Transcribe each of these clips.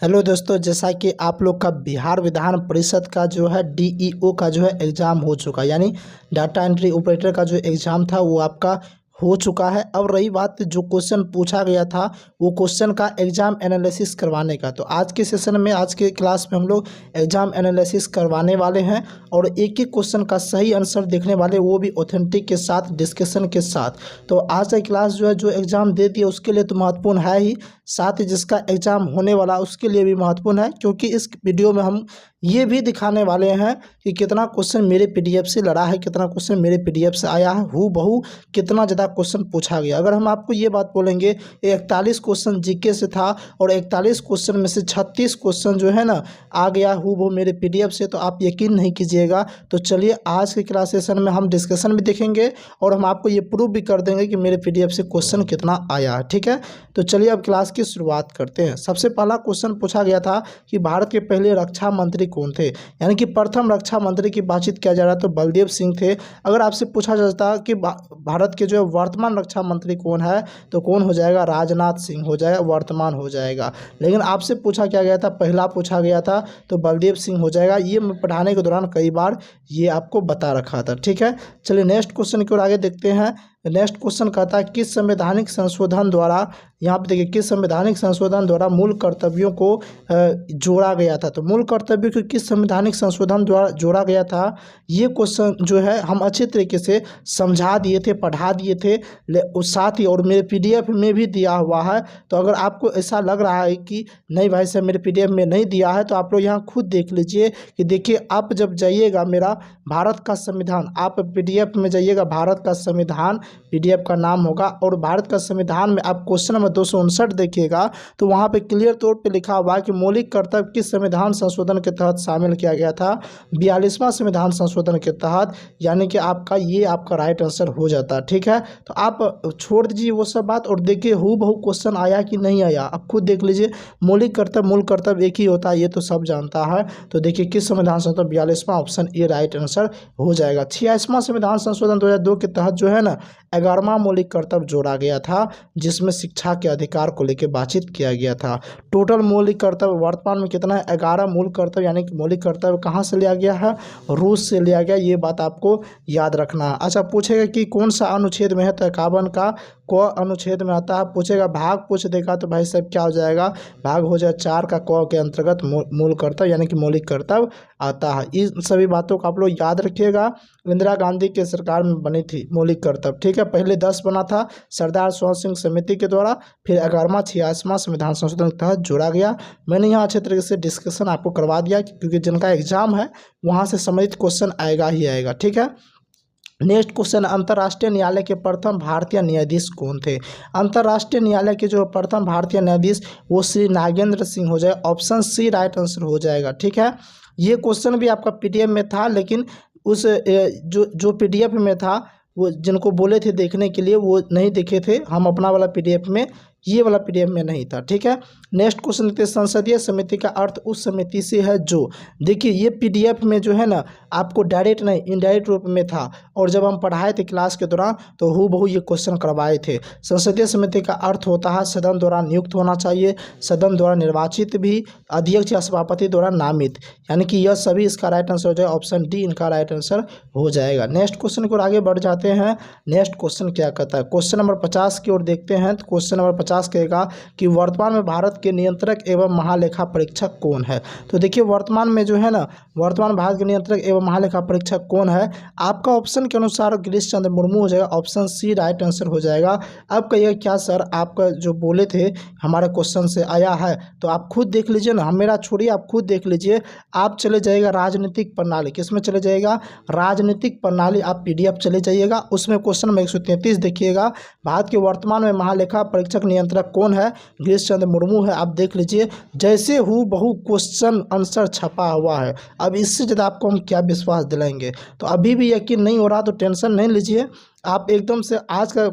Hello दोस्तों, जैसा कि आप लोग का बिहार विधान परिषद का जो है डीईओ का जो है एग्ज़ाम हो चुका है, यानी डाटा एंट्री ऑपरेटर का जो एग्ज़ाम था वो आपका हो चुका है। अब रही बात जो क्वेश्चन पूछा गया था वो क्वेश्चन का एग्ज़ाम एनालिसिस करवाने का, तो आज के सेशन में आज के क्लास में हम लोग एग्ज़ाम एनालिसिस करवाने वाले हैं और एक एक क्वेश्चन का सही आंसर देखने वाले, वो भी ऑथेंटिक के साथ, डिस्कशन के साथ। तो आज का क्लास जो है जो एग्ज़ाम दे दिया उसके लिए तो महत्वपूर्ण है ही, साथ ही जिसका एग्ज़ाम होने वाला उसके लिए भी महत्वपूर्ण है, क्योंकि इस वीडियो में हम ये भी दिखाने वाले हैं कि कितना क्वेश्चन मेरे पीडीएफ से लड़ा है, कितना क्वेश्चन मेरे पीडीएफ से आया है, हूबहू कितना ज़्यादा क्वेश्चन पूछा गया। अगर हम आपको ये बात बोलेंगे 41 क्वेश्चन जीके से था और 41 क्वेश्चन में से 36 क्वेश्चन जो है ना आ गया हूबहू मेरे पीडीएफ से, तो आप यकीन नहीं कीजिएगा। तो चलिए आज के क्लास सेशन में हम डिस्कशन भी देखेंगे और हम आपको ये प्रूव भी कर देंगे कि मेरे पीडीएफ से क्वेश्चन कितना आया है। ठीक है, तो चलिए अब क्लास की शुरुआत करते हैं। सबसे पहला क्वेश्चन पूछा गया था कि भारत के पहले रक्षा मंत्री कौन थे, यानी कि प्रथम रक्षा मंत्री की बातचीत किया जा रहा है तो बलदेव सिंह थे। अगर आपसे पूछा जाता कि भारत के जो वर्तमान रक्षा मंत्री कौन है तो कौन हो जाएगा, राजनाथ सिंह हो जाएगा, वर्तमान हो जाएगा। लेकिन आपसे पूछा क्या गया था, पहला पूछा गया था तो बलदेव सिंह हो जाएगा। ये मैं पढ़ाने के दौरान कई बार ये आपको बता रखा था। ठीक है, चलिए नेक्स्ट क्वेश्चन की ओर आगे देखते हैं। नेक्स्ट क्वेश्चन कहता है किस संवैधानिक संशोधन द्वारा, यहाँ पे देखिए, किस संवैधानिक संशोधन द्वारा मूल कर्तव्यों को जोड़ा गया था। तो मूल कर्तव्यों को किस संवैधानिक संशोधन द्वारा जोड़ा गया था, ये क्वेश्चन जो है हम अच्छे तरीके से समझा दिए थे, पढ़ा दिए थे, उस साथ ही और मेरे पीडीएफ में भी दिया हुआ है। तो अगर आपको ऐसा लग रहा है कि नहीं भाई साहब मेरे पीडीएफ में नहीं दिया है, तो आप लोग यहाँ खुद देख लीजिए कि देखिए, आप जब जाइएगा मेरा भारत का संविधान, आप पीडीएफ में जाइएगा, भारत का संविधान पीडीएफ का नाम होगा और भारत का संविधान में आप क्वेश्चन नंबर 259 देखिएगा तो वहाँ पे क्लियर तौर पे लिखा हुआ है कि मौलिक कर्तव्य किस संविधान संशोधन के तहत शामिल किया गया था, 42वां संविधान संशोधन के तहत, यानी कि आपका ये आपका राइट आंसर हो जाता है। ठीक है, तो आप छोड़ दीजिए वो सब बात और देखिए हूबहू क्वेश्चन आया कि नहीं आया, आप खुद देख लीजिए। मौलिक कर्तव्य मूल कर्तव्य एक ही होता है, ये तो सब जानता है। तो देखिए किस संविधान संशोधन, 42वां, ऑप्शन ए राइट आंसर हो जाएगा। 86वां संविधान संशोधन 2002 के तहत जो है ना 11वां मौलिक कर्तव्य जोड़ा गया था, जिसमें शिक्षा के अधिकार को लेकर बातचीत किया गया था। टोटल मौलिक कर्तव्य वर्तमान में कितना है, 11 मूल कर्तव्य, यानी कि मौलिक कर्तव्य कहाँ से लिया गया है, रूस से लिया गया। ये बात आपको याद रखना है। अच्छा, पूछेगा कि कौन सा अनुच्छेद में है, तो 51 का क अनुच्छेद में आता है। पूछेगा भाग पूछ देगा तो भाई साहब क्या हो जाएगा, भाग हो जाए 4 का क के अंतर्गत मूल कर्तव्य यानी कि मौलिक कर्तव्य आता है। इन सभी बातों को आप लोग याद रखिएगा। इंदिरा गांधी के सरकार में बनी थी मौलिक कर्तव्य। ठीक है, पहले 10 बना था सरदार स्वर्ण सिंह समिति के द्वारा, फिर 11वां 86वां संविधान संशोधन के तहत जोड़ा गया। मैंने यहाँ अच्छे तरीके से डिस्कशन आपको करवा दिया क्योंकि जिनका एग्जाम है वहाँ से संबंधित क्वेश्चन आएगा ही आएगा। ठीक है, नेक्स्ट क्वेश्चन, अंतर्राष्ट्रीय न्यायालय के प्रथम भारतीय न्यायाधीश कौन थे। अंतर्राष्ट्रीय न्यायालय के जो प्रथम भारतीय न्यायाधीश वो श्री नागेंद्र सिंह हो जाए, ऑप्शन सी राइट आंसर हो जाएगा। ठीक है, ये क्वेश्चन भी आपका पीडीएफ में था, लेकिन उस जो पीडीएफ में था वो जिनको बोले थे देखने के लिए वो नहीं देखे थे, हम अपना वाला पीडीएफ में, ये वाला पीडीएफ में नहीं था। ठीक है, नेक्स्ट क्वेश्चन देखते हैं, संसदीय समिति का अर्थ उस समिति से है जो, देखिए ये पीडीएफ में जो है ना आपको डायरेक्ट नहीं इनडायरेक्ट रूप में था और जब हम पढ़ाए थे क्लास के दौरान तो हूबहू ये क्वेश्चन करवाए थे। संसदीय समिति का अर्थ होता है सदन द्वारा नियुक्त होना चाहिए, सदन द्वारा निर्वाचित भी, अध्यक्ष या सभापति द्वारा नामित, यानी कि यह सभी इसका राइट आंसर हो जाएगा, ऑप्शन डी इनका राइट आंसर हो जाएगा। नेक्स्ट क्वेश्चन को आगे बढ़ जाते हैं। नेक्स्ट क्वेश्चन क्या कहता है, क्वेश्चन नंबर 50 की ओर देखते हैं। तो क्वेश्चन नंबर 50 कहेगा कि वर्तमान में भारत के नियंत्रक एवं महालेखा परीक्षक कौन है। तो देखिए वर्तमान में जो है ना, वर्तमान भारत के नियंत्रक एवं महालेखा परीक्षक कौन है, आपका ऑप्शन के अनुसार गिरीश चंद्र मुर्मू हो जाएगा, ऑप्शन सी राइट आंसर हो जाएगा। अब कहिए क्या सर आपका जो बोले थे हमारे क्वेश्चन से आया है, तो आप खुद देख लीजिए ना, हम मेरा छोड़िए, आप खुद देख लीजिए। आप चले जाइएगा राजनीतिक प्रणाली, किस में चले जाइएगा, राजनीतिक प्रणाली, आप पीडीएफ चले जाइएगा, उसमें क्वेश्चन नंबर 133 देखिएगा, भारत के वर्तमान में महालेखा परीक्षक नियंत्रक कौन है, गिरीश चंद्र मुर्मू है। आप देख लीजिए जैसे हूबहू क्वेश्चन आंसर छपा हुआ है। अब इससे ज़्यादा आपको हम क्या विश्वास दिलाएंगे। तो अभी भी यकीन नहीं हो रहा तो टेंशन नहीं लीजिए, आप एकदम से आज का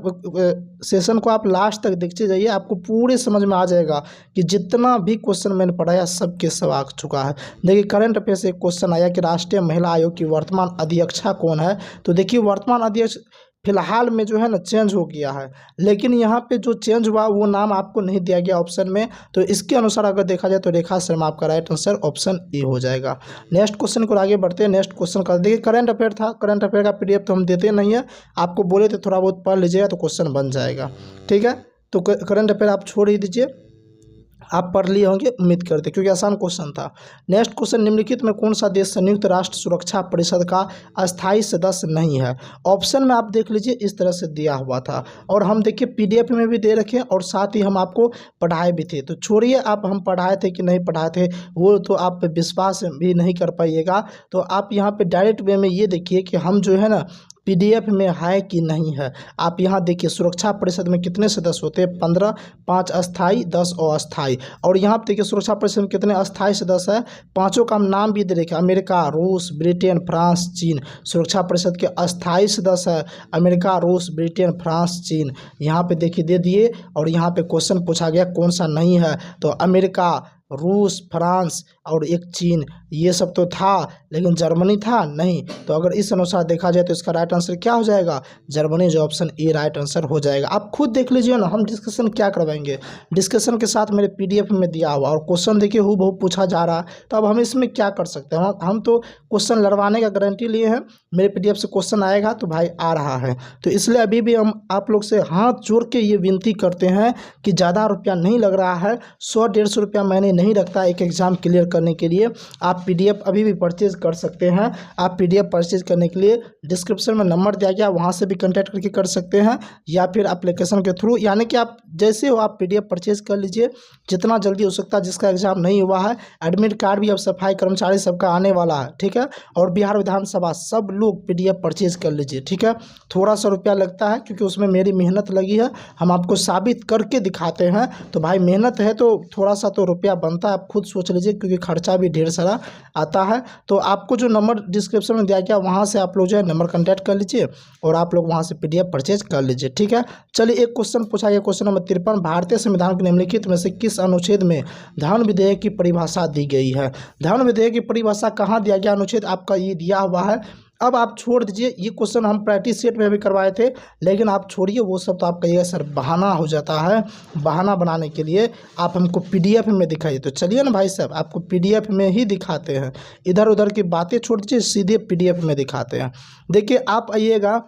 सेशन को आप लास्ट तक देखते जाइए, आपको पूरे समझ में आ जाएगा कि जितना भी क्वेश्चन मैंने पढ़ाया सबके सब आ चुका है। देखिए करंट अफेयर से एक क्वेश्चन आया कि राष्ट्रीय महिला आयोग की वर्तमान अध्यक्षा कौन है। तो देखिए वर्तमान अध्यक्ष फिलहाल में जो है ना चेंज हो गया है, लेकिन यहाँ पे जो चेंज हुआ वो नाम आपको नहीं दिया गया ऑप्शन में। तो इसके अनुसार अगर देखा जाए तो रेखा शर्मा आपका राइट आंसर ऑप्शन ए हो जाएगा। नेक्स्ट क्वेश्चन को आगे बढ़ते हैं। नेक्स्ट क्वेश्चन कर देखिए, करंट अफेयर था, करंट अफेयर का पीडीएफ तो हम देते नहीं है, आपको बोले तो थोड़ा बहुत पढ़ लीजिएगा तो क्वेश्चन बन जाएगा, ठीक है। तो करंट अफेयर आप छोड़ ही दीजिए, आप पढ़ लिए होंगे उम्मीद करते, क्योंकि आसान क्वेश्चन था। नेक्स्ट क्वेश्चन, निम्नलिखित में कौन सा देश संयुक्त राष्ट्र सुरक्षा परिषद का अस्थायी सदस्य नहीं है? ऑप्शन में आप देख लीजिए इस तरह से दिया हुआ था, और हम देखिए पीडीएफ में भी दे रखे और साथ ही हम आपको पढ़ाए भी थे। तो छोड़िए आप हम पढ़ाए थे कि नहीं पढ़ाए थे वो तो आप विश्वास भी नहीं कर पाइएगा। तो आप यहाँ पे डायरेक्ट वे में ये देखिए कि हम जो है ना पीडीएफ में है कि नहीं है। आप यहाँ देखिए सुरक्षा परिषद में कितने सदस्य होते हैं, 15, 5 अस्थाई, 10 अस्थाई। और यहाँ पे देखिए सुरक्षा परिषद में कितने अस्थाई सदस्य हैं, पांचों का हम नाम भी दे रखे, अमेरिका, रूस, ब्रिटेन, फ्रांस, चीन। सुरक्षा परिषद के अस्थाई सदस्य है अमेरिका, रूस, ब्रिटेन, फ्रांस, चीन। यहाँ पे देखिए दे दिए, और यहाँ पे क्वेश्चन पूछा गया कौन सा नहीं है, तो अमेरिका, रूस, फ्रांस और एक चीन, ये सब तो था, लेकिन जर्मनी था नहीं। तो अगर इस अनुसार देखा जाए तो इसका राइट आंसर क्या हो जाएगा, जर्मनी, जो ऑप्शन ए राइट आंसर हो जाएगा। आप खुद देख लीजिए ना, हम डिस्कशन क्या करवाएंगे, डिस्कशन के साथ मेरे पीडीएफ में दिया हुआ, और क्वेश्चन देखिए हूबहू पूछा जा रहा है, तो अब हम इसमें क्या कर सकते हैं। हम तो क्वेश्चन लड़वाने का गारंटी लिए हैं, मेरे पीडीएफ से क्वेश्चन आएगा तो भाई आ रहा है। तो इसलिए अभी भी हम आप लोग से हाथ जोड़ के ये विनती करते हैं कि ज़्यादा रुपया नहीं लग रहा है, 100-150 रुपया मैंने नहीं रखता एक एग्ज़ाम क्लियर करने के लिए। आप पीडीएफ अभी भी परचेज कर सकते हैं। आप पीडीएफ परचेज करने के लिए डिस्क्रिप्शन में नंबर दिया गया, वहां से भी कांटेक्ट करके कर सकते हैं, या फिर एप्लीकेशन के थ्रू, यानी कि आप जैसे हो आप पीडीएफ परचेज कर लीजिए जितना जल्दी हो सकता है। जिसका एग्जाम नहीं हुआ है, एडमिट कार्ड भी अब सफाई कर्मचारी सबका आने वाला है, ठीक है। और बिहार विधानसभा सब लोग पीडीएफ परचेज कर लीजिए, ठीक है। थोड़ा सा रुपया लगता है क्योंकि उसमें मेरी मेहनत लगी है, हम आपको साबित करके दिखाते हैं। तो भाई मेहनत है तो थोड़ा सा तो रुपया बनता है, आप खुद सोच लीजिए, क्योंकि खर्चा भी ढेर सारा आता है। तो आपको जो नंबर डिस्क्रिप्शन में दिया गया वहाँ से आप लोग जो है नंबर कॉन्टैक्ट कर लीजिए, और आप लोग वहाँ से पीडीएफ परचेज कर लीजिए, ठीक है। चलिए एक क्वेश्चन पूछा गया, क्वेश्चन नंबर 53, भारतीय संविधान के निम्नलिखित में से किस अनुच्छेद में धन विधेयक की परिभाषा दी गई है? धन विधेयक की परिभाषा कहाँ दिया गया, अनुच्छेद आपका ये दिया हुआ है। अब आप छोड़ दीजिए, ये क्वेश्चन हम प्रैक्टिस सेट में भी करवाए थे, लेकिन आप छोड़िए वो सब, तो आप कहिएगा सर बहाना हो जाता है। बहाना बनाने के लिए आप हमको पीडीएफ में दिखाइए। तो चलिए ना भाई साहब, आपको पीडीएफ में ही दिखाते हैं, इधर उधर की बातें छोड़ दीजिए, सीधे पीडीएफ में दिखाते हैं। देखिए आप आइएगा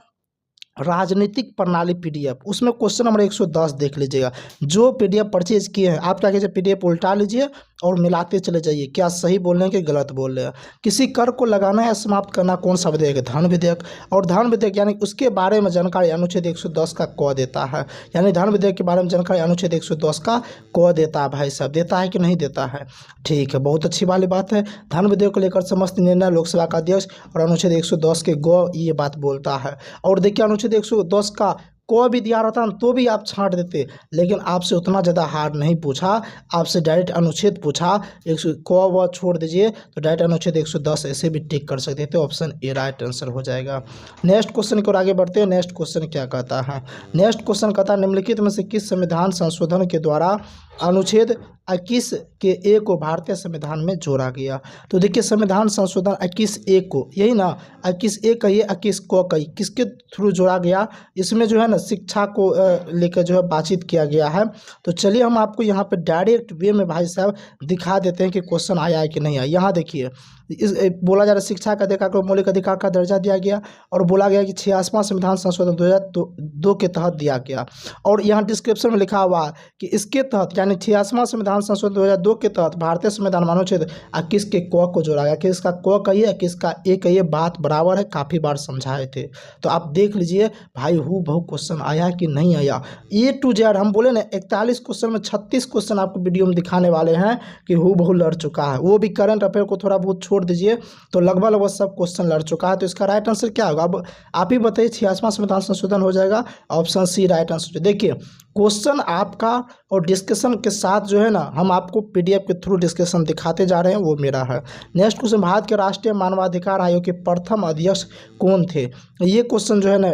राजनीतिक प्रणाली पीडीएफ, उसमें क्वेश्चन नंबर 110 देख लीजिएगा। जो पीडीएफ परचेज किए हैं आप क्या कीजिए, पीडीएफ उल्टा लीजिए और मिलाते चले जाइए, क्या सही बोल रहे हैं कि गलत बोल रहे हैं। किसी कर को लगाना या समाप्त करना कौन सा विधेयक है, धन विधेयक। और धन विधेयक यानी उसके बारे में जानकारी अनुच्छेद 110 का क देता है, यानी धन विधेयक के बारे में जानकारी अनुच्छेद 110 का क देता है। भाई साहब देता है कि नहीं देता है, ठीक है, बहुत अच्छी वाली बात है। धन विधेयक को लेकर समस्त निर्णय लोकसभा का अध्यक्ष और अनुच्छेद 110 के ग ये बात बोलता है। और देखिए अनुच्छेद 110 का को भी दिया रहता तो भी आप छांट देते, लेकिन आपसे उतना ज़्यादा हार्ड नहीं पूछा, आपसे डायरेक्ट अनुच्छेद पूछा। 100 को व छोड़ दीजिए, तो डायरेक्ट अनुच्छेद 110 ऐसे भी टिक कर सकते थे, ऑप्शन ए राइट आंसर हो जाएगा। नेक्स्ट क्वेश्चन की ओर आगे बढ़ते हैं। नेक्स्ट क्वेश्चन क्या कहता है, नेक्स्ट क्वेश्चन कहता है निम्नलिखित में से किस संविधान संशोधन के द्वारा अनुच्छेद 21 के ए को भारतीय संविधान में जोड़ा गया? तो देखिए संविधान संशोधन 21 ए को, यही ना 21 ए कहिए 21 को कही, किसके थ्रू जोड़ा गया? इसमें जो है ना शिक्षा को लेकर जो है बातचीत किया गया है। तो चलिए हम आपको यहाँ पे डायरेक्ट वे में भाई साहब दिखा देते हैं कि क्वेश्चन आया है कि नहीं आया। यहाँ देखिए इस बोला जा रहा है शिक्षा का अधिकार को मौलिक अधिकार का दर्जा दिया गया, और बोला गया कि 86वां संविधान संशोधन 2002 के तहत दिया गया। और यहाँ डिस्क्रिप्शन में लिखा हुआ है कि इसके तहत यानी 86वां संविधान संशोधन 2002 के तहत भारतीय संविधान अनुच्छेद 21 के क को जोड़ा गया। किसका क कहिए 21 का ए कहिए, बात बराबर है, काफ़ी बार समझाए थे। तो आप देख लीजिए भाई हु बहु क्वेश्चन आया कि नहीं आया, ए टू जेड। हम बोले ना 41 क्वेश्चन में 36 क्वेश्चन आपको वीडियो में दिखाने वाले हैं कि हु बहु लड़ चुका है। वो भी करंट अफेयर को थोड़ा बहुत छोड़ दीजिए, तो लगभग सब क्वेश्चन लड़ चुका है। तो इसका राइट आंसर क्या होगा, अब आप ही बताइए। 86वां संविधान संशोधन हो जाएगा, ऑप्शन सी राइट आंसर। देखिए क्वेश्चन आपका और डिस्कशन के साथ जो है ना हम आपको पीडीएफ के थ्रू डिस्कशन दिखाते जा रहे हैं, वो मेरा है। नेक्स्ट क्वेश्चन, भारत के राष्ट्रीय मानवाधिकार आयोग के प्रथम अध्यक्ष कौन थे? ये क्वेश्चन जो है ना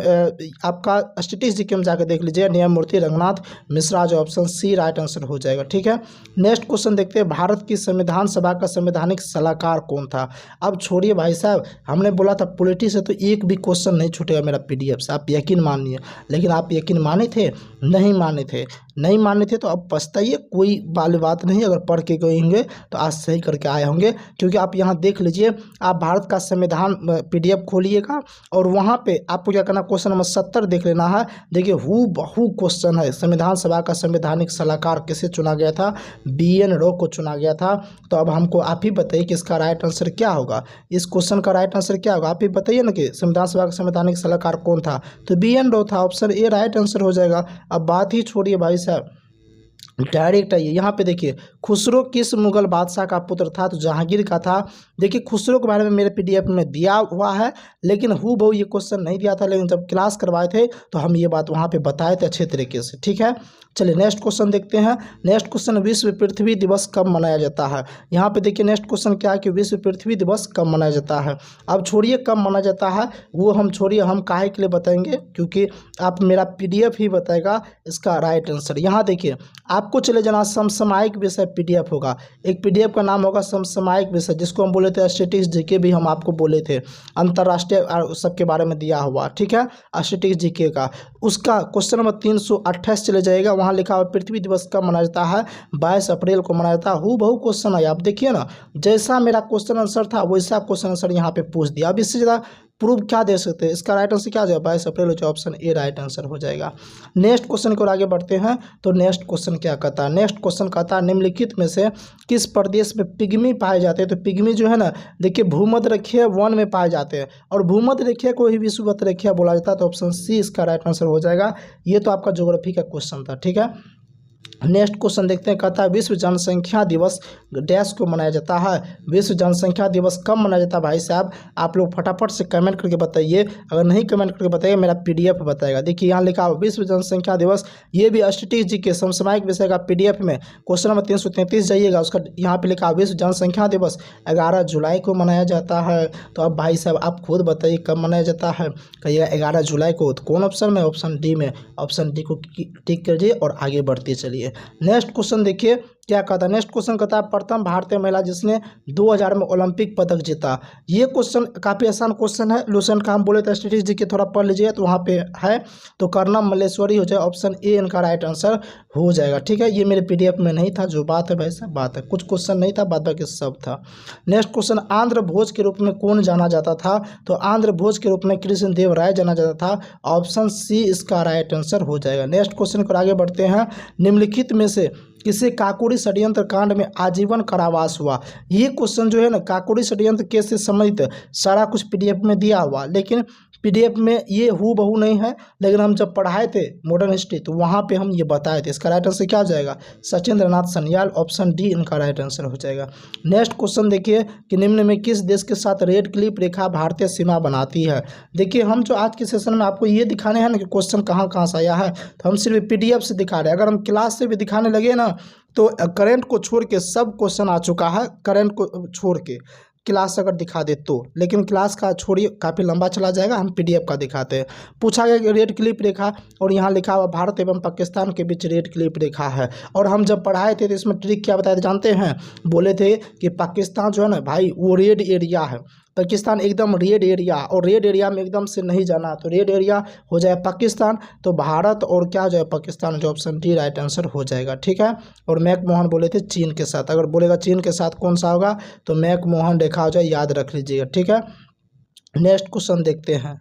आपका स्टैटिस्टिक्स जीके में जाकर देख लीजिए, न्यायमूर्ति रंगनाथ मिश्रा, जो ऑप्शन सी राइट आंसर हो जाएगा। ठीक है, नेक्स्ट क्वेश्चन देखते हैं, भारत की संविधान सभा का संवैधानिक सलाहकार कौन था? अब छोड़िए भाई साहब, हमने बोला था पॉलिटी से तो एक भी क्वेश्चन नहीं छूटेगा मेरा पीडीएफ से, आप यकीन मानिए। लेकिन आप यकीन माने थे? नहीं माने थे। नहीं माने थे तो अब पछताइए, कोई वाली बात नहीं। अगर पढ़ के गए होंगे तो आज सही करके आए होंगे, क्योंकि आप यहाँ देख लीजिए, आप भारत का संविधान पीडीएफ खोलिएगा और वहाँ पे आपको क्या करना, क्वेश्चन नंबर 70 देख लेना है। देखिए हूबहू क्वेश्चन है, संविधान सभा का संवैधानिक सलाहकार किसे चुना गया था? BN रॉ को चुना गया था। तो अब हमको आप ही बताइए कि इसका राइट आंसर क्या होगा, इस क्वेश्चन का राइट आंसर क्या होगा? आप ही बताइए ना कि संविधान सभा का संवैधानिक सलाहकार कौन था? तो BN रॉ था, ऑप्शन ए राइट आंसर हो जाएगा। अब बात ही छोड़िए भाई साहब, डायरेक्ट आइए यहाँ पे देखिए, खुसरो किस मुगल बादशाह का पुत्र था? तो जहांगीर का था। देखिए खुसरो के बारे में मेरे पीडीएफ में दिया हुआ है, लेकिन हूबहू ये क्वेश्चन नहीं दिया था, लेकिन जब क्लास करवाए थे तो हम ये बात वहाँ पे बताए थे अच्छे तरीके से। ठीक है, चलिए नेक्स्ट क्वेश्चन देखते हैं। नेक्स्ट क्वेश्चन, विश्व पृथ्वी दिवस कब मनाया जाता है? यहाँ पे देखिए नेक्स्ट क्वेश्चन क्या है कि विश्व पृथ्वी दिवस कब मनाया जाता है। अब छोड़िए कब मनाया जाता है, वो हम छोड़िए, हम काहे के लिए बताएंगे, क्योंकि आप मेरा पीडीएफ ही बताएगा इसका राइट आंसर। यहाँ देखिए आपको चले जाना, समसामयिक विषय पीडीएफ होगा। एक पीडीएफ का नाम होगा समसामयिक विषय, जिसको हम बोले थे स्टैटिस्टिक्स जीके भी हम आपको बोले थे, अंतर्राष्ट्रीय सबके बारे में दिया हुआ। ठीक है, स्टैटिस्टिक्स जीके का, उसका क्वेश्चन नंबर 328 चले जाएगा। वहाँ लिखा हुआ पृथ्वी दिवस कब मनाया जाता है? 22 अप्रैल को मनाया जाता है। हूबहू क्वेश्चन है, आप देखिए ना, जैसा मेरा क्वेश्चन आंसर था वैसा क्वेश्चन आंसर यहाँ पे पूछ दिया। अब इससे ज़्यादा प्रूफ क्या दे सकते हैं? इसका राइट आंसर क्या हो जाएगा? 22 अप्रैल, जो ऑप्शन ए राइट आंसर हो जाएगा। नेक्स्ट क्वेश्चन को आगे बढ़ते हैं। तो नेक्स्ट क्वेश्चन क्या कहता है? नेक्स्ट क्वेश्चन कहता है, निम्नलिखित में से किस प्रदेश में पिग्मी पाए जाते हैं? तो पिग्मी जो है ना, देखिए भूमध्य रेखीय वन में पाए जाते हैं, और भूमध्य रेखीय को ही विषुवत रेखीय बोला जाता है। तो ऑप्शन सी इसका राइट आंसर हो जाएगा। ये तो आपका ज्योग्राफी का क्वेश्चन था। ठीक है, नेक्स्ट क्वेश्चन देखते हैं, कहता है विश्व जनसंख्या दिवस डैश को मनाया जाता है? विश्व जनसंख्या दिवस कब मनाया जाता है? भाई साहब आप लोग फटाफट से कमेंट करके बताइए, अगर नहीं कमेंट करके बताइए मेरा पीडीएफ बताएगा। देखिए यहाँ लिखा हुआ विश्व जनसंख्या दिवस, ये भी स्टैटिस्टिक्स जीके समसामयिक विषय का पीडीएफ में क्वेश्चन नंबर 333 जाइएगा, उसका यहाँ पे लिखा विश्व जनसंख्या दिवस 11 जुलाई को मनाया जाता है। तो अब भाई साहब आप खुद बताइए कब मनाया जाता है? कहिएगा 11 जुलाई को। तो कौन ऑप्शन में? ऑप्शन डी में। ऑप्शन डी को टिक करिए और आगे बढ़ते चलिए। नेक्स्ट क्वेश्चन देखिए क्या कहता है। नेक्स्ट क्वेश्चन कहता है, प्रथम भारतीय महिला जिसने 2000 में ओलंपिक पदक जीता। ये क्वेश्चन काफ़ी आसान क्वेश्चन है, लूसेंट का हम बोले तो स्टैटिस्टिक्स जीके थोड़ा पढ़ लीजिए, तो वहाँ पे है। तो कर्णम मल्लेश्वरी हो जाए, ऑप्शन ए इनका राइट आंसर हो जाएगा। ठीक है, ये मेरे पीडीएफ में नहीं था, जो बात है वैसा बात है, कुछ क्वेश्चन नहीं था, बाद बाकी सब था। नेक्स्ट क्वेश्चन, आंध्र भोज के रूप में कौन जाना जाता था? तो आंध्र भोज के रूप में कृष्ण देव राय जाना जाता था। ऑप्शन सी इसका राइट आंसर हो जाएगा। नेक्स्ट क्वेश्चन पर आगे बढ़ते हैं। निम्नलिखित में से किसे काकोरी षड्यंत्र कांड में आजीवन कारावास हुआ? ये क्वेश्चन जो है ना, काकोरी षड्यंत्र केस से संबंधित सारा कुछ पीडीएफ में दिया हुआ, लेकिन पीडीएफ में ये हूबहू नहीं है, लेकिन हम जब पढ़ाए थे मॉडर्न हिस्ट्री तो वहाँ पे हम ये बताए थे। इसका राइट आंसर क्या हो जाएगा? सचिंद्र नाथ सन्याल, ऑप्शन डी इनका राइट आंसर हो जाएगा। नेक्स्ट क्वेश्चन देखिए कि निम्न में किस देश के साथ रेड क्लिप रेखा भारतीय सीमा बनाती है? देखिए हम जो आज के सेशन में आपको ये दिखाने हैं ना कि क्वेश्चन कहाँ कहाँ से आया है, तो हम सिर्फ पीडीएफ से दिखा रहे हैं। अगर हम क्लास से भी दिखाने लगे ना तो करंट को छोड़ के सब क्वेश्चन आ चुका है, करंट को छोड़ के क्लास अगर दिखा दे तो, लेकिन क्लास का छोड़िए काफ़ी लंबा चला जाएगा, हम पीडीएफ का दिखाते हैं। पूछा गया कि रेड क्लिप रेखा, और यहाँ लिखा हुआ भारत एवं पाकिस्तान के बीच रेड क्लिप रेखा है। और हम जब पढ़ाए थे तो इसमें ट्रिक क्या बताए थे जानते हैं? बोले थे कि पाकिस्तान जो है ना भाई वो रेड एरिया है, पाकिस्तान एकदम रेड एरिया, और रेड एरिया में एकदम से नहीं जाना, तो रेड एरिया हो जाए पाकिस्तान, तो भारत और क्या हो जाए पाकिस्तान, जो ऑप्शन डी राइट आंसर हो जाएगा। ठीक है, और मैकमोहन बोले थे चीन के साथ, अगर बोलेगा चीन के साथ कौन सा होगा तो मैकमोहन रेखा हो जाए, याद रख लीजिएगा। ठीक है, नेक्स्ट क्वेश्चन देखते हैं।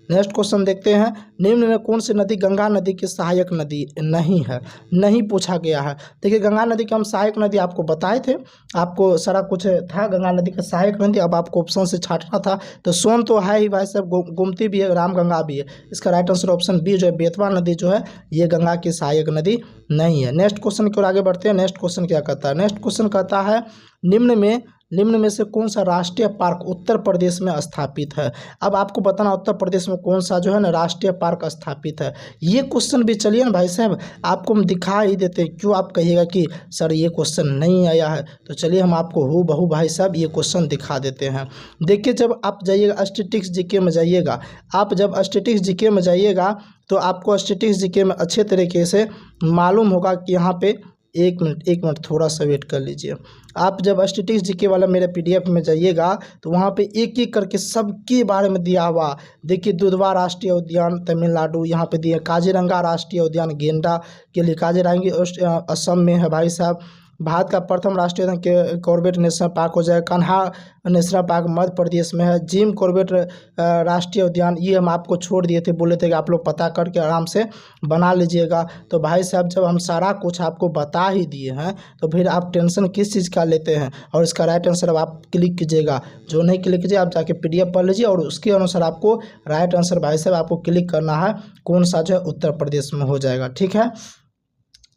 नेक्स्ट क्वेश्चन देखते हैं, निम्न में कौन सी नदी गंगा नदी की सहायक नदी नहीं है? नहीं पूछा गया है। देखिए गंगा नदी की हम सहायक नदी आपको बताए थे, आपको सारा कुछ था गंगा नदी का सहायक नदी, अब आपको ऑप्शन से छांटना था। तो सोन तो है ही भाई साहब, गोमती भी है, रामगंगा भी है। इसका राइट आंसर ऑप्शन बी जो है बेतवा नदी जो है ये गंगा की सहायक नदी नहीं है। नेक्स्ट क्वेश्चन की ओर आगे बढ़ते हैं। नेक्स्ट क्वेश्चन क्या कहता है? नेक्स्ट क्वेश्चन कहता है, निम्न में निम्न में से कौन सा राष्ट्रीय पार्क उत्तर प्रदेश में स्थापित है। अब आपको बताना उत्तर प्रदेश में कौन सा जो है ना राष्ट्रीय पार्क स्थापित है। ये क्वेश्चन भी चलिए ना भाई साहब आपको हम दिखा ही देते हैं, क्यों आप कहिएगा कि सर ये क्वेश्चन नहीं आया है। तो चलिए हम आपको हूबहू भाई साहब ये क्वेश्चन दिखा देते हैं। देखिए जब आप जाइएगा स्टैटिस्टिक्स जीके में जाइएगा, आप जब स्टैटिस्टिक्स जीके में जाइएगा तो आपको स्टैटिस्टिक्स जीके में अच्छे तरीके से मालूम होगा कि यहाँ पे एक मिनट थोड़ा सा वेट कर लीजिए। आप जब स्टैटिस्टिक्स जीके वाला मेरे पीडीएफ में जाइएगा तो वहाँ पे एक एक करके सबके बारे में दिया हुआ। देखिए दुधवा राष्ट्रीय उद्यान तमिलनाडु यहाँ पे दिए, काजीरंगा राष्ट्रीय उद्यान गेंडा के लिए काजीरंगा असम में है भाई साहब। भारत का प्रथम राष्ट्रीय उद्यान के कॉर्बेट नेशनल पार्क हो जाएगा, कान्हा नेशनल पार्क मध्य प्रदेश में है। जिम कॉर्बेट राष्ट्रीय उद्यान ये हम आपको छोड़ दिए थे, बोले थे कि आप लोग पता करके आराम से बना लीजिएगा। तो भाई साहब जब हम सारा कुछ आपको बता ही दिए हैं तो फिर आप टेंशन किस चीज़ का लेते हैं। और इसका राइट आंसर अब आप क्लिक कीजिएगा, जो नहीं क्लिक कीजिए आप जाके पीडीएफ पढ़ लीजिए और उसके अनुसार आपको राइट आंसर भाई साहब आपको क्लिक करना है कौन सा जो है उत्तर प्रदेश में हो जाएगा। ठीक है,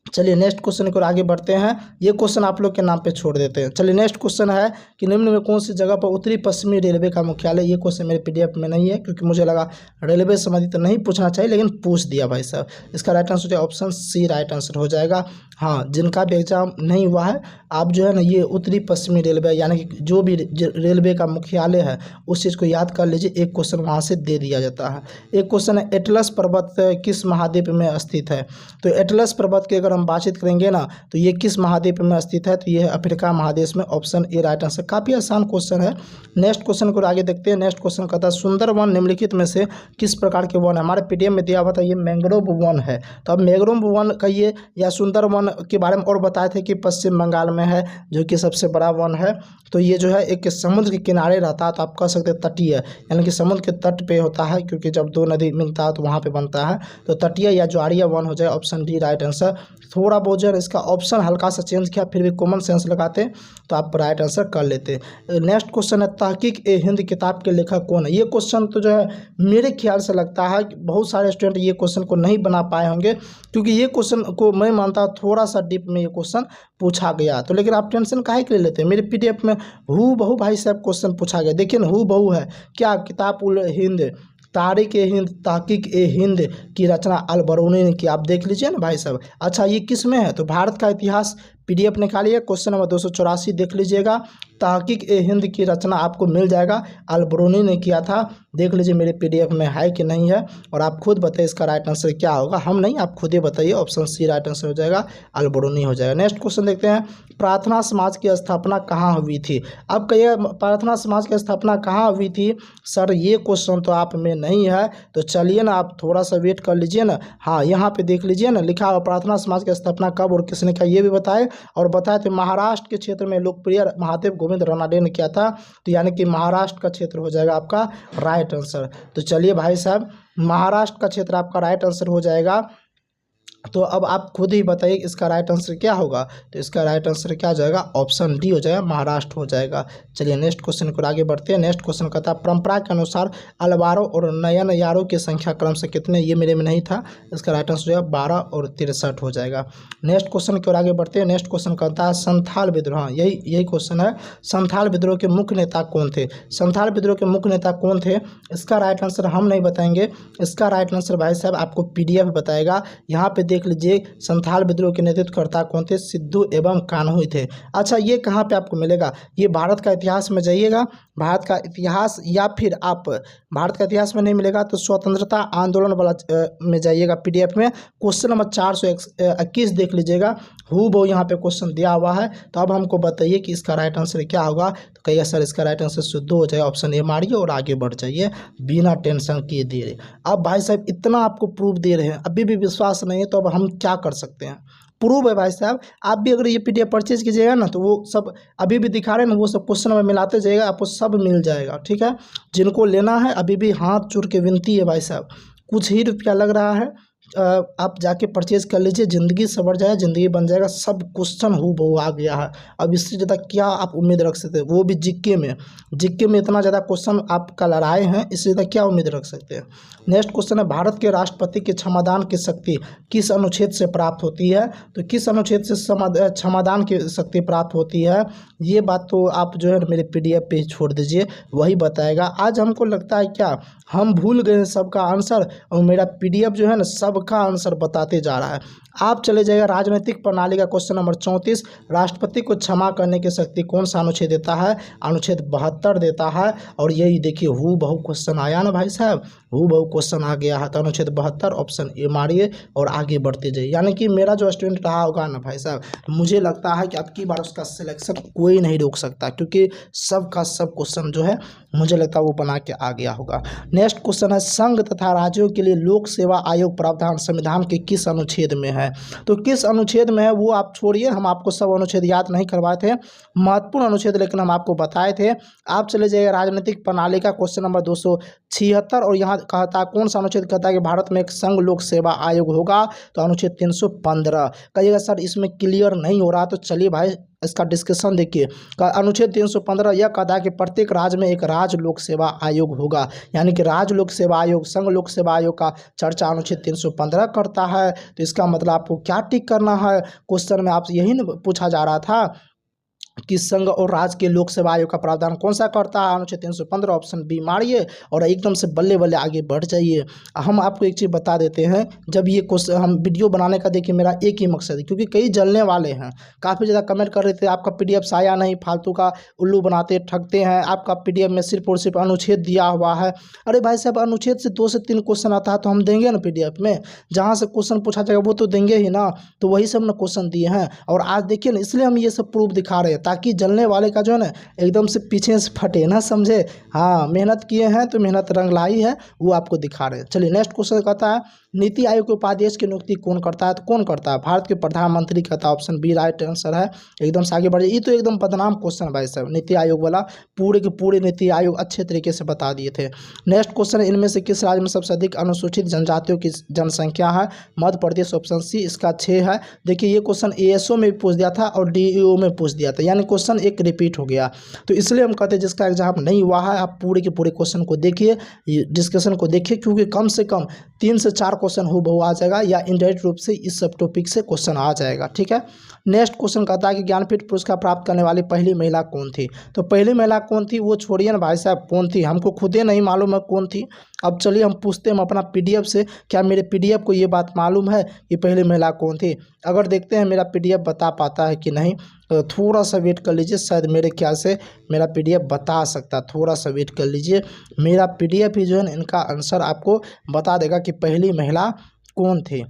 चलिए नेक्स्ट क्वेश्चन की ओर आगे बढ़ते हैं। ये क्वेश्चन आप लोग के नाम पे छोड़ देते हैं। चलिए नेक्स्ट क्वेश्चन है कि निम्न में कौन सी जगह पर उत्तरी पश्चिमी रेलवे का मुख्यालय। ये क्वेश्चन मेरे पीडीएफ में नहीं है क्योंकि मुझे लगा रेलवे संबंधित तो नहीं पूछना चाहिए, लेकिन पूछ दिया भाई साहब। इसका राइट आंसर जो ऑप्शन सी राइट आंसर हो जाएगा। हाँ, जिनका भी एग्जाम नहीं हुआ है आप जो है ना ये उत्तरी पश्चिमी रेलवे यानी कि जो भी रेलवे का मुख्यालय है उस चीज़ को याद कर लीजिए, एक क्वेश्चन वहाँ से दे दिया जाता है। एक क्वेश्चन है एटलस पर्वत किस महाद्वीप में स्थित है। तो एटलस पर्वत की अगर हम बातचीत करेंगे ना तो ये किस महाद्वीप में स्थित है, तो ये है अफ्रीका महादेश में, ऑप्शन ए राइट आंसर। काफ़ी आसान क्वेश्चन है। नेक्स्ट क्वेश्चन को आगे देखते हैं। नेक्स्ट क्वेश्चन कहता है सुंदरवन निम्नलिखित में से किस प्रकार के वन है। हमारे पीडीएफ में दिया हुआ था ये मैंग्रोव वन है। तो अब मैंग्रोव वन कहिए या सुंदरवन के बारे में और बताए थे कि पश्चिम बंगाल में है जो कि सबसे बड़ा वन है। तो ये जो है एक समुद्र के किनारे रहता है, तो आप कह सकते हैं तटीय, यानी कि समुद्र के तट पे होता है, क्योंकि जब दो नदी मिलता है तो वहाँ पे बनता है। तो तटीय या ज्वारीय वन हो जाए, ऑप्शन डी राइट आंसर। थोड़ा बहुत जो है इसका ऑप्शन हल्का सा चेंज किया, फिर भी कॉमन सेंस लगाते तो आप राइट आंसर कर लेते। नेक्स्ट क्वेश्चन है तहकीक ए हिंद किताब के लेखक कौन है। ये क्वेश्चन तो जो है मेरे ख्याल से लगता है कि बहुत सारे स्टूडेंट ये क्वेश्चन को नहीं बना पाए होंगे, क्योंकि ये क्वेश्चन को मैं मानता हूँ थोड़ा सा डीप में ये क्वेश्चन पूछा गया। तो लेकिन आप टेंशन काहे के लिए लेते हैं, मेरे पीडीएफ में हूबहू भाई साहब क्वेश्चन पूछा गया। देखिए ना हूबहू है क्या, किताब उल हिंद तारीख ए हिंद तहकीक ए हिंद की रचना अल बरूनी ने की। आप देख लीजिए ना भाई साहब। अच्छा ये किस में है, तो भारत का इतिहास पीडीएफ निकालिए, क्वेश्चन नंबर 284 देख लीजिएगा। तहकीक ए हिंद की रचना आपको मिल जाएगा, अल बरूनी ने किया था। देख लीजिए मेरे पीडीएफ में है कि नहीं है, और आप खुद बताइए इसका राइट आंसर क्या होगा। हम नहीं, आप खुद ही बताइए, ऑप्शन सी राइट आंसर हो जाएगा, अल बरूनी हो जाएगा। नेक्स्ट क्वेश्चन देखते हैं, प्रार्थना समाज की स्थापना कहाँ हुई थी। अब कहिए प्रार्थना समाज की स्थापना कहाँ हुई थी, सर ये क्वेश्चन तो आप में नहीं है, तो चलिए ना आप थोड़ा सा वेट कर लीजिए ना। हाँ यहाँ पे देख लीजिए ना, लिखा हुआ प्रार्थना समाज की स्थापना कब और किसने किया, ये भी बताए और बताए थे महाराष्ट्र के क्षेत्र में लोकप्रिय महादेव गोविंद रानडे ने किया था। तो यानी कि महाराष्ट्र का क्षेत्र हो जाएगा आपका राइट आंसर। तो चलिए भाई साहब महाराष्ट्र का क्षेत्र आपका राइट आंसर हो जाएगा। तो अब आप खुद ही बताइए इसका राइट आंसर क्या होगा, तो इसका राइट आंसर क्या हो जाएगा, ऑप्शन डी हो जाएगा, महाराष्ट्र हो जाएगा। चलिए नेक्स्ट क्वेश्चन को आगे बढ़ते हैं। नेक्स्ट क्वेश्चन कहता है परंपरा के अनुसार अलवारों और नयन यारों की संख्या क्रम से कितने, ये मेरे में नहीं था, इसका राइट आंसर जो है 12 और 63 हो जाएगा। नेक्स्ट क्वेश्चन की ओर आगे बढ़ते हैं। नेक्स्ट क्वेश्चन कहता है संथाल विद्रोह, यही क्वेश्चन है, संथाल विद्रोह के मुख्य नेता कौन थे। संथाल विद्रोह के मुख्य नेता कौन थे, इसका राइट आंसर हम नहीं बताएंगे, इसका राइट आंसर भाई साहब आपको पीडीएफ बताएगा। यहाँ पे देख लीजिए संथाल विद्रोह के नेतृत्वकर्ता कौन थे, सिद्धू एवं कान्हू थे। अच्छा ये कहाँ पे आपको मिलेगा, ये भारत का इतिहास में जाइएगा, भारत का इतिहास, या फिर आप भारत का इतिहास में नहीं मिलेगा तो स्वतंत्रता आंदोलन वाला में जाइएगा पीडीएफ में, क्वेश्चन नंबर 421 देख लीजिएगा, हूबहू यहाँ पे क्वेश्चन दिया हुआ है। तो अब हमको बताइए कि इसका राइट आंसर क्या होगा, तो कहिए सर इसका राइट आंसर सिद्धू हो जाएगा, ऑप्शन ए मारिए और आगे बढ़ जाइए बिना टेंशन किए दे रहे। अब भाई साहब इतना आपको प्रूफ दे रहे हैं, अभी भी विश्वास नहीं है, तो अब हम क्या कर सकते हैं, प्रूफ है भाई साहब। आप भी अगर ये पीडीएफ परचेज कीजिएगा ना तो वो सब अभी भी दिखा रहे हैं ना, वो सब क्वेश्चन में मिलाते जाइएगा, आपको सब मिल जाएगा। ठीक है, जिनको लेना है अभी भी हाथ जोड़ के विनती है भाई साहब, कुछ ही रुपया लग रहा है, आप जाके परचेज कर लीजिए, ज़िंदगी संवर जाएगा, ज़िंदगी बन जाएगा। सब क्वेश्चन हूबहू आ गया है। अब इससे ज़्यादा क्या आप उम्मीद रख सकते हैं, वो भी जीके में। जीके में इतना ज़्यादा क्वेश्चन आपका लड़ाए हैं, इससे ज़्यादा क्या उम्मीद रख सकते हैं। नेक्स्ट क्वेश्चन है, भारत के राष्ट्रपति के क्षमादान की शक्ति किस अनुच्छेद से प्राप्त होती है। तो किस अनुच्छेद से क्षमादान की शक्ति प्राप्त होती है, ये बात तो आप जो है मेरे PDF पे छोड़ दीजिए, वही बताएगा। आज हमको लगता है क्या हम भूल गए सबका आंसर, और मेरा PDF जो है ना सबका आंसर बताते जा रहा है। आप चले जाइएगा राजनीतिक प्रणाली का क्वेश्चन नंबर 34, राष्ट्रपति को क्षमा करने की शक्ति कौन सा अनुच्छेद देता है, अनुच्छेद 72 देता है। और यही देखिए हूबहू क्वेश्चन आया ना भाई साहब, हूबहू क्वेश्चन आ गया है। तो अनुच्छेद 72 ऑप्शन ए मारिए और आगे बढ़ते जाइए। यानी कि मेरा जो स्टूडेंट रहा होगा ना भाई साहब, मुझे लगता है कि अब की बार उसका सिलेक्शन कोई नहीं रोक सकता, क्योंकि सब का सब क्वेश्चन जो है मुझे लगता है वो बना के आ गया होगा। नेक्स्ट क्वेश्चन है, संघ तथा राज्यों के लिए लोक सेवा आयोग प्रावधान संविधान के किस अनुच्छेद में है। तो किस अनुच्छेद में है वो आप छोड़िए, हम आपको सब अनुच्छेद याद नहीं करवाए थे, महत्वपूर्ण अनुच्छेद लेकिन हम आपको बताए थे। आप चले जाइए राजनीतिक प्रणाली का क्वेश्चन नंबर 276, और यहाँ कहता है कौन सा अनुच्छेद कहता है कि भारत में एक संघ लोक सेवा आयोग होगा। तो अनुच्छेद 315। कहिएगा सर इसमें क्लियर नहीं हो रहा, तो चलिए भाई इसका डिस्कशन देखिए। अनुच्छेद 315 यह कहता है कि प्रत्येक राज्य में एक राज्य लोक सेवा आयोग होगा, यानी कि राज्य लोक सेवा आयोग संघ लोक सेवा आयोग का चर्चा अनुच्छेद 315 करता है। तो इसका मतलब आपको क्या टिक करना है, क्वेश्चन में आपसे यही न पूछा जा रहा था कि संघ और राज्य के लोक सेवा आयोग का प्रावधान कौन सा करता है, अनुच्छेद 315 ऑप्शन बी मारिए और एकदम से बल्ले बल्ले आगे बढ़ जाइए। हम आपको एक चीज़ बता देते हैं, जब ये क्वेश्चन हम वीडियो बनाने का देखिए मेरा एक ही मकसद है, क्योंकि कई जलने वाले हैं, काफ़ी ज़्यादा कमेंट कर रहे थे आपका PDF आया नहीं, फालतू का उल्लू बनाते ठगते हैं, आपका PDF में सिर्फ और सिर्फ अनुच्छेद दिया हुआ है। अरे भाई साहब अनुच्छेद से 2 से 3 क्वेश्चन आता है तो हम देंगे ना PDF में, जहाँ से क्वेश्चन पूछा जाएगा वो तो देंगे ही ना। तो वही सब ना क्वेश्चन दिए हैं, और आज देखिए ना इसलिए हम ये सब प्रूफ दिखा रहे हैं, ताकि जलने वाले का जो है ना एकदम से पीछे से फटे ना, समझे। हाँ मेहनत किए हैं तो मेहनत रंग लाई है, वो आपको दिखा रहे हैं। चलिए नेक्स्ट क्वेश्चन कहता है, नीति आयोग के उपाध्यक्ष की नियुक्ति कौन करता है। तो कौन करता है, भारत के प्रधानमंत्री कहता है, ऑप्शन बी राइट आंसर है। एकदम से आगे बढ़िए, ये तो एकदम बदनाम क्वेश्चन भाई साहब, नीति आयोग वाला पूरे के पूरे नीति आयोग अच्छे तरीके से बता दिए थे। नेक्स्ट क्वेश्चन, इनमें से किस राज्य में सबसे अधिक अनुसूचित जनजातियों की जनसंख्या है। मध्य प्रदेश, ऑप्शन सी, इसका 6 है। देखिए ये क्वेश्चन ASO में भी पूछ दिया था और DEO में पूछ दिया था, यानी क्वेश्चन एक रिपीट हो गया। तो इसलिए हम कहते हैं जिसका एग्जाम नहीं हुआ है आप पूरे के पूरे क्वेश्चन को देखिए, डिस्कशन को देखिए, क्योंकि कम से कम 3 से 4 क्वेश्चन हूबहू आ जाएगा, या इनडायरेक्ट रूप से इस सब टॉपिक से क्वेश्चन आ जाएगा। ठीक है, नेक्स्ट क्वेश्चन कहता है कि ज्ञानपीठ पुरस्कार प्राप्त करने वाली पहली महिला कौन थी। तो पहली महिला कौन थी वो छोड़िए ना भाई साहब, कौन थी हमको खुदे नहीं मालूम है कौन थी। अब चलिए हम पूछते हैं हम अपना PDF से, क्या मेरे PDF को ये बात मालूम है कि पहली महिला कौन थी। अगर देखते हैं मेरा PDF बता पाता है कि नहीं, तो थोड़ा सा वेट कर लीजिए, शायद मेरे ख्याल से मेरा PDF बता सकता, थोड़ा सा वेट कर लीजिए। मेरा PDF ही जो है इनका आंसर आपको बता देगा कि पहली महिला कौन थी।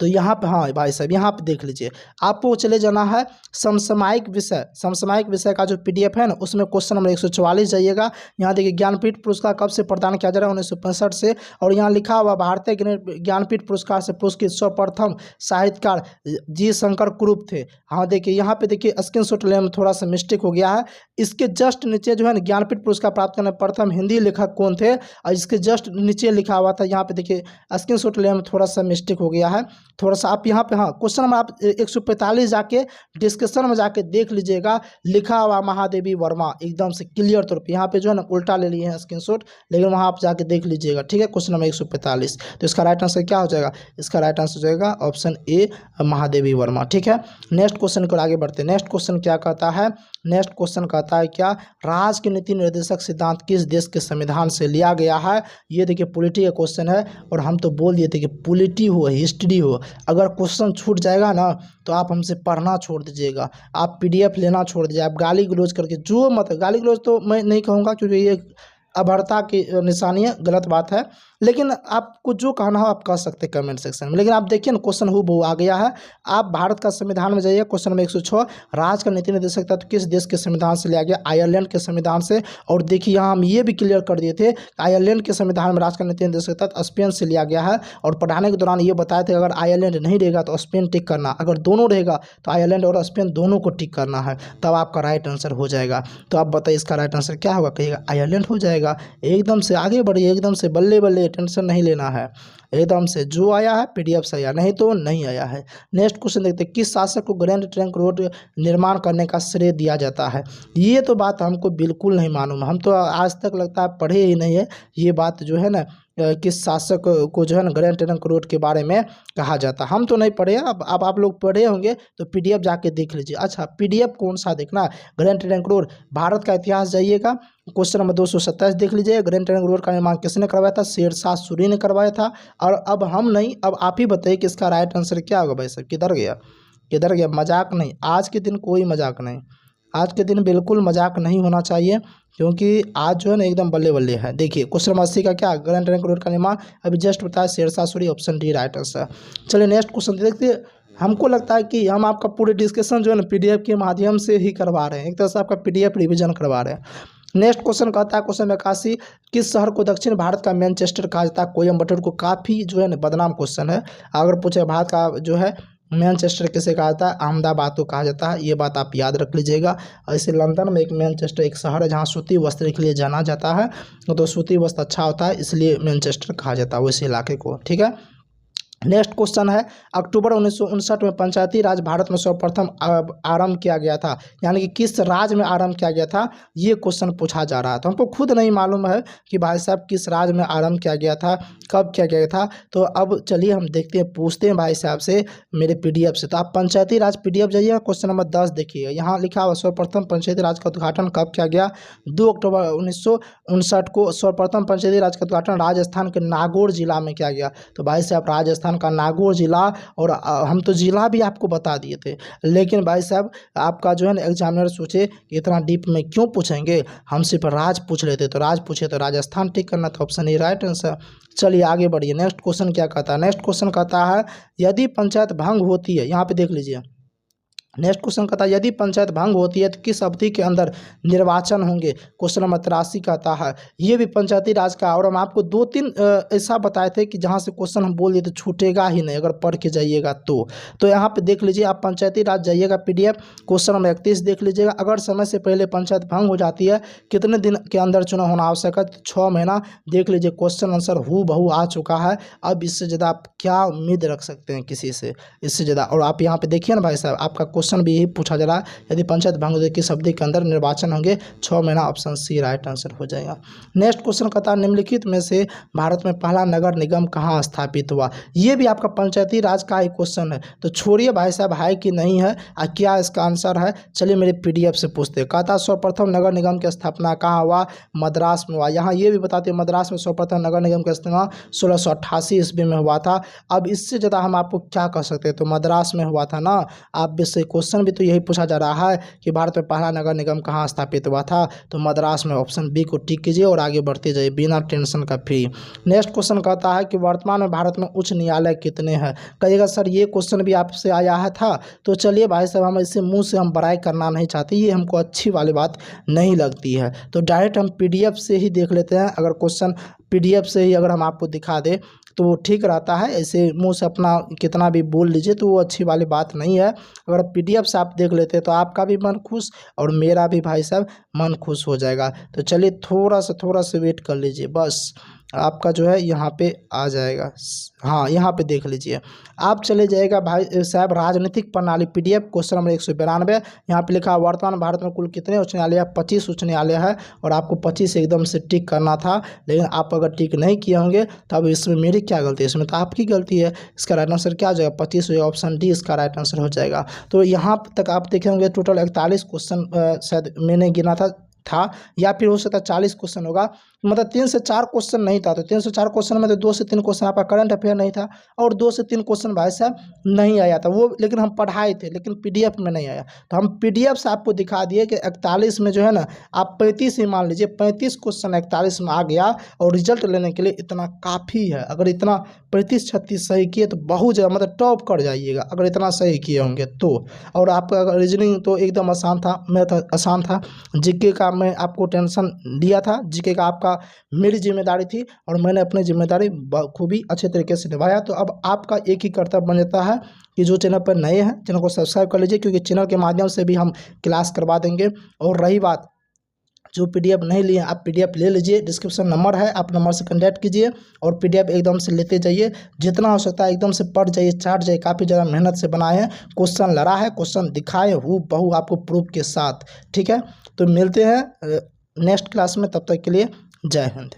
तो यहाँ पे हाँ भाई साहब, यहाँ पे देख लीजिए, आपको चले जाना है समसामयिक विषय, समसामयिक विषय का जो PDF है ना उसमें क्वेश्चन नंबर 144 जाइएगा। यहाँ देखिए ज्ञानपीठ पुरस्कार कब से प्रदान किया जा रहा है, 1965 से। और यहाँ लिखा हुआ भारतीय ज्ञानपीठ पुरस्कार से पुरस्कृत सर्वप्रथम साहित्यकार जी शंकर कुरूप थे। हाँ देखिए यहाँ पे देखिए स्क्रीनशॉट लेने में थोड़ा सा मिस्टेक हो गया है, इसके जस्ट नीचे जो है ना ज्ञानपीठ पुरस्कार प्राप्त करने प्रथम हिंदी लेखक कौन थे, और इसके जस्ट नीचे लिखा हुआ था, यहाँ पे देखिए स्क्रीनशॉट लेने में थोड़ा सा मिस्टेक हो गया है, थोड़ा सा आप यहाँ पे हाँ क्वेश्चन नंबर आप 145 जाके डिस्कशन में जाके देख लीजिएगा, लिखा हुआ महादेवी वर्मा, एकदम से क्लियर तौर पे। यहाँ पे जो है ना उल्टा ले लिए हैं स्क्रीनशॉट, लेकिन वहाँ आप जाके देख लीजिएगा। ठीक है, क्वेश्चन नंबर 145। तो इसका राइट आंसर क्या हो जाएगा, इसका राइट आंसर हो जाएगा ऑप्शन ए महादेवी वर्मा। ठीक है, नेक्स्ट क्वेश्चन को आगे बढ़ते हैं। नेक्स्ट क्वेश्चन क्या कहता है, नेक्स्ट क्वेश्चन कहता है क्या, राज के नीति निर्देशक सिद्धांत किस देश के संविधान से लिया गया है। ये देखिए पॉलिटी का क्वेश्चन है, और हम तो बोल दिए थे कि पॉलिटी हो हिस्ट्री हो, अगर क्वेश्चन छूट जाएगा ना तो आप हमसे पढ़ना छोड़ दीजिएगा, आप PDF लेना छोड़ दीजिए, आप गाली गलौज करके जो मत, गाली गलौज तो मैं नहीं कहूँगा क्योंकि ये अभद्रता की निशानी है, गलत बात है, लेकिन आपको जो कहना हो आप कह सकते हैं कमेंट सेक्शन में। लेकिन आप देखिए ना क्वेश्चन हूबहू आ गया है। आप भारत का संविधान में जाइए, क्वेश्चन नंबर 106, राज का नीति निर्देशक तत्व किस देश के संविधान से लिया गया, आयरलैंड के संविधान से। और देखिए यहाँ हम ये भी क्लियर कर दिए थे, आयरलैंड के संविधान में राज का नीति निर्देशक तत्व स्पेन से लिया गया है, और पढ़ाने के दौरान ये बताए थे अगर आयरलैंड नहीं रहेगा तो स्पेन टिक करना, अगर दोनों रहेगा तो आयरलैंड और स्पेन दोनों को टिक करना है, तब आपका राइट आंसर हो जाएगा। तो आप बताइए इसका राइट आंसर क्या होगा, कहिएगा आयरलैंड हो जाएगा। एकदम से आगे बढ़िए, एकदम से बल्ले बल्ले टेंशन नहीं लेना है, एकदम से जो आया है PDF से आया, नहीं तो नहीं आया है। नेक्स्ट क्वेश्चन देखते हैं, किस शासक को ग्रैंड ट्रंक रोड निर्माण करने का श्रेय दिया जाता है? ये तो बात हमको बिल्कुल नहीं मालूम, हम तो आज तक लगता है पढ़े ही नहीं है ये बात जो है ना, किस शासक को जो है ना ग्रैंड ट्रंक रोड के बारे में कहा जाता है। हम तो नहीं पढ़े, अब आप लोग पढ़े होंगे तो PDF जाके देख लीजिए। अच्छा, PDF कौन सा देखना? ग्रैंड ट्रंक रोड, भारत का इतिहास जाइएगा, क्वेश्चन नंबर 227 देख लीजिए। ग्रैंड ट्रंक रोड का निर्माण किसने करवाया था? शेरशाह सूरी ने करवाया था। और अब हम नहीं, अब आप ही बताइए कि इसका राइट आंसर क्या होगा भाई साहब? किधर गया, किधर गया? मजाक नहीं, आज के दिन कोई मजाक नहीं, आज के दिन बिल्कुल मजाक नहीं होना चाहिए, क्योंकि आज जो है ना एकदम बल्ले बल्ले है। देखिए क्वेश्चन नंबर 80 का क्या, ग्रैंड ट्रंक रोड का निर्माण अभी जस्ट बताया Sher Shah Suri, option D right answer. चलिए नेक्स्ट क्वेश्चन देखते हैं। हमको लगता है कि हम आपका पूरे डिस्कशन जो है ना PDF के माध्यम से ही करवा रहे हैं, एक तरह से आपका PDF रिविजन करवा रहे हैं। नेक्स्ट क्वेश्चन कहता है, क्वेश्चन 81, किस शहर को दक्षिण भारत का मैनचेस्टर कहा जाता है? कोयम्बटूर को, काफ़ी जो है ना बदनाम क्वेश्चन है। अगर पूछे भारत का जो है मैनचेस्टर किसे कहा जाता है? अहमदाबाद को कहा जाता है, ये बात आप याद रख लीजिएगा। ऐसे लंदन में एक मैनचेस्टर एक शहर है जहाँ सूती वस्त्र के लिए जाना जाता है, तो सूती वस्त्र अच्छा होता है इसलिए मैनचेस्टर कहा जाता है उस इलाके को, ठीक है। नेक्स्ट क्वेश्चन है, अक्टूबर 1959 में पंचायती राज भारत में सर्वप्रथम आरंभ किया गया था, यानी कि किस राज्य में आरंभ किया गया था, ये क्वेश्चन पूछा जा रहा है। तो हमको खुद नहीं मालूम है कि भाई साहब किस राज्य में आरंभ किया गया था, कब किया गया था। तो अब चलिए हम देखते हैं, पूछते हैं भाई साहब से मेरे PDF से। तो आप पंचायती राज PDF जाइए, क्वेश्चन नंबर 10 देखिए, यहाँ लिखा हुआ सर्वप्रथम पंचायती राज का उद्घाटन कब किया गया? 2 अक्टूबर 1959 को सर्वप्रथम पंचायती राज का उद्घाटन राजस्थान के नागौर जिला में किया गया। तो भाई साहब राजस्थान का नागौर जिला, और हम तो जिला भी आपको बता दिए थे, लेकिन भाई साहब आपका जो है ना एग्जामिनर सोचे कि इतना डीप में क्यों पूछेंगे, हम सिर्फ राज पूछ लेते, तो राज पूछे तो राजस्थान टिक करना, तो ऑप्शन ए राइट आंसर। चलिए आगे बढ़िए, नेक्स्ट क्वेश्चन क्या कहता है? नेक्स्ट क्वेश्चन कहता है, यदि पंचायत भंग होती है, यहाँ पे देख लीजिए, नेक्स्ट क्वेश्चन कहता है, यदि पंचायत भंग होती है तो किस अवधि के अंदर निर्वाचन होंगे? क्वेश्चन नंबर 83 कहता है, ये भी पंचायती राज का, और हम आपको 2-3 ऐसा बताए थे कि जहाँ से क्वेश्चन हम बोल दिए तो छूटेगा ही नहीं अगर पढ़ के जाइएगा तो यहाँ पे देख लीजिए, आप पंचायती राज जाइएगा PDF, क्वेश्चन नंबर 31 देख लीजिएगा। अगर समय से पहले पंचायत भंग हो जाती है कितने दिन के अंदर चुनाव होना आवश्यक है? 6 महीना। देख लीजिए क्वेश्चन आंसर हूबहू आ चुका है। अब इससे ज़्यादा आप क्या उम्मीद रख सकते हैं किसी से, इससे ज़्यादा? और आप यहाँ पे देखिए ना भाई साहब, आपका क्वेश्चन भी यही पूछा जा रहा है, यदि पंचायत भंग होती है किस अवधि के अंदर निर्वाचन होंगे? 6 महीना, ऑप्शन सी राइट आंसर हो जाएगा। नेक्स्ट क्वेश्चन कहता है, निम्नलिखित में से भारत में पहला नगर निगम कहाँ स्थापित हुआ? ये भी आपका पंचायती राज का ही क्वेश्चन है, तो छोड़िए भाई साहब है कि नहीं है क्या इसका आंसर है। चलिए मेरे PDF से पूछते हैं। कहता है सर्वप्रथम नगर निगम की स्थापना कहाँ हुआ? मद्रास में हुआ। यहाँ ये भी बताते हैं मद्रास में सर्वप्रथम नगर निगम की स्थापना 1688 ईस्वी में हुआ था। अब इससे ज़्यादा हम आपको क्या कर सकते हैं, तो मद्रास में हुआ था ना। आप इससे क्वेश्चन भी तो यही पूछा जा रहा है कि भारत में पहला नगर निगम कहाँ स्थापित हुआ था, तो मद्रास में, ऑप्शन बी को टिक कीजिए और आगे बढ़ते जाइए बिना टेंशन का फ्री। नेक्स्ट क्वेश्चन कहता है कि वर्तमान में भारत में उच्च न्यायालय कितने हैं? कहिएगा सर ये क्वेश्चन भी आपसे आया है था, तो चलिए भाई साहब हम इसे मुंह से हम बड़ाई करना नहीं चाहते, ये हमको अच्छी वाली बात नहीं लगती है, तो डायरेक्ट हम PDF से ही देख लेते हैं। अगर क्वेश्चन PDF से ही अगर हम आपको दिखा दें तो वो ठीक रहता है, ऐसे मुंह से अपना कितना भी बोल लीजिए तो वो अच्छी वाली बात नहीं है। अगर PDF से आप देख लेते तो आपका भी मन खुश और मेरा भी भाई साहब मन खुश हो जाएगा। तो चलिए थोड़ा सा वेट कर लीजिए, बस आपका जो है यहाँ पे आ जाएगा। हाँ यहाँ पे देख लीजिए, आप चले जाएगा भाई साहब राजनीतिक प्रणाली PDF, क्वेश्चन नंबर 192। यहाँ पे लिखा वर्तमान भारत में कुल कितने उच्च न्यायालय है? 25 उच्च न्यायालय है, और आपको 25 एकदम से टिक करना था, लेकिन आप अगर टिक नहीं किए होंगे तो अब इसमें मेरी क्या गलती है? इसमें तो आपकी गलती है। इसका राइट आंसर क्या हो जाएगा? 25 हो जाएगा, ऑप्शन डी इसका राइट आंसर हो जाएगा। तो यहाँ तक आप देखे होंगे टोटल 41 क्वेश्चन शायद मैंने गिना था या फिर हो सकता है 40 क्वेश्चन होगा, मतलब 3 से 4 क्वेश्चन नहीं था। तो 3 से 4 क्वेश्चन में तो 2 से 3 क्वेश्चन आपका करंट अफेयर नहीं था, और 2 से 3 क्वेश्चन भाई साहब नहीं आया था वो, लेकिन हम पढ़ाए थे, लेकिन PDF में नहीं आया। तो हम PDF से आपको दिखा दिए कि 41 में जो है ना, आप 35 ही मान लीजिए, 35 क्वेश्चन 41 में आ गया, और रिजल्ट लेने के लिए इतना काफ़ी है। अगर इतना 35-36 सही किए तो बहुत ज़्यादा, मतलब टॉप कर जाइएगा अगर इतना सही किए होंगे तो। और आपका अगर रीजनिंग तो एकदम आसान था, मैथ आसान था, GK का मैं आपको टेंशन दिया था, GK का आपका मेरी जिम्मेदारी थी, और मैंने अपनी जिम्मेदारी बखूबी अच्छे तरीके से निभाया। तो अब आपका एक ही कर्तव्य बन जाता है कि जो चैनल पर नए हैं चैनल को सब्सक्राइब कर लीजिए, क्योंकि चैनल के माध्यम से भी हम क्लास करवा देंगे। और रही बात जो पीडीएफ नहीं लिए आप पीडीएफ ले लीजिए, डिस्क्रिप्शन नंबर है, आप नंबर से कांटेक्ट कीजिए और पीडीएफ एकदम से लेते जाइए, जितना हो सकता है एकदम से पढ़ जाइए, चाट जाइए। काफ़ी ज़्यादा मेहनत से बनाए हैं, क्वेश्चन लड़ा है, क्वेश्चन दिखाए हूबहू आपको प्रूफ के साथ। ठीक है, तो मिलते हैं नेक्स्ट क्लास में, तब तक के लिए जय हिंद।